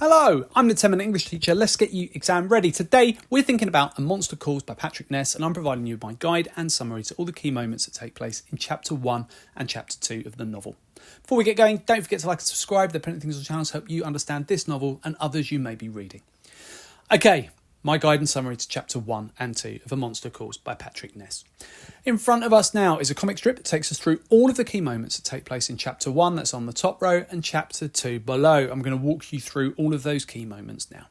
Hello, I'm the 10-minute English teacher. Let's get you exam ready. Today, we're thinking about A Monster Calls by Patrick Ness, and I'm providing you with my guide and summary to all the key moments that take place in Chapter 1 and Chapter 2 of the novel. Before we get going, don't forget to like and subscribe. There are plenty of things on the channel to help you understand this novel and others you may be reading. Okay, my guide and summary to Chapter 1 and 2 of A Monster Calls by Patrick Ness. In front of us now is a comic strip that takes us through all of the key moments that take place in Chapter 1, that's on the top row, and Chapter 2 below. I'm going to walk you through all of those key moments now.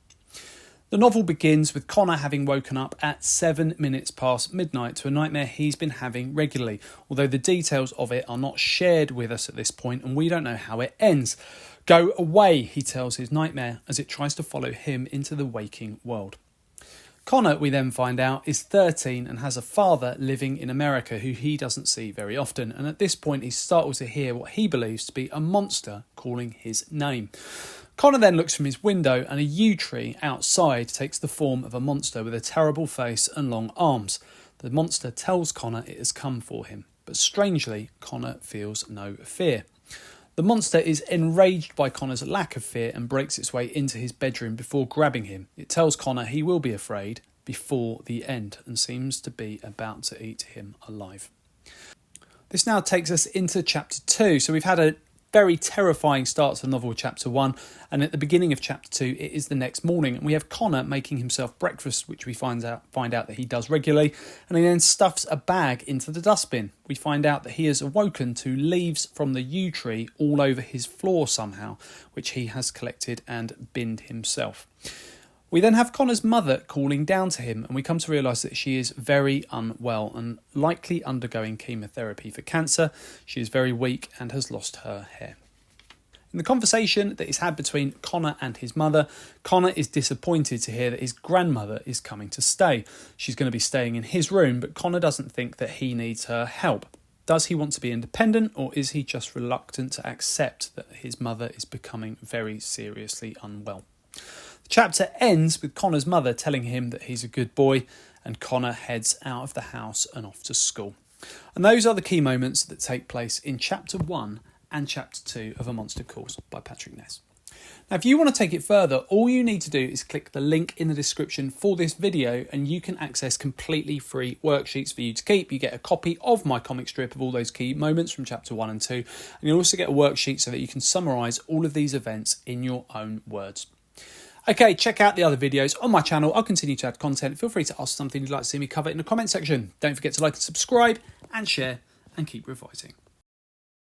The novel begins with Connor having woken up at 7 minutes past midnight to a nightmare he's been having regularly, although the details of it are not shared with us at this point and we don't know how it ends. Go away, he tells his nightmare as it tries to follow him into the waking world. Connor, we then find out, is 13 and has a father living in America who he doesn't see very often, and at this point he's startled to hear what he believes to be a monster calling his name. Connor then looks from his window and a yew tree outside takes the form of a monster with a terrible face and long arms. The monster tells Connor it has come for him, but strangely Connor feels no fear. The monster is enraged by Connor's lack of fear and breaks its way into his bedroom before grabbing him. It tells Connor he will be afraid before the end and seems to be about to eat him alive. This now takes us into Chapter 2. So we've had a very terrifying start to the novel with Chapter 1, and at the beginning of Chapter 2 it is the next morning and we have Connor making himself breakfast, which we find out that he does regularly, and he then stuffs a bag into the dustbin. We find out that he has awoken to leaves from the yew tree all over his floor somehow, which he has collected and binned himself. We then have Connor's mother calling down to him and we come to realise that she is very unwell and likely undergoing chemotherapy for cancer. She is very weak and has lost her hair. In the conversation that is had between Connor and his mother, Connor is disappointed to hear that his grandmother is coming to stay. She's going to be staying in his room, but Connor doesn't think that he needs her help. Does he want to be independent, or is he just reluctant to accept that his mother is becoming very seriously unwell? The chapter ends with Connor's mother telling him that he's a good boy, and Connor heads out of the house and off to school. And those are the key moments that take place in Chapter 1 and Chapter 2 of A Monster Calls by Patrick Ness. Now, if you want to take it further, all you need to do is click the link in the description for this video and you can access completely free worksheets for you to keep. You get a copy of my comic strip of all those key moments from Chapter 1 and 2, and you'll also get a worksheet so that you can summarise all of these events in your own words. Okay, check out the other videos on my channel. I'll continue to add content. Feel free to ask something you'd like to see me cover in the comment section. Don't forget to like and subscribe and share and keep revising.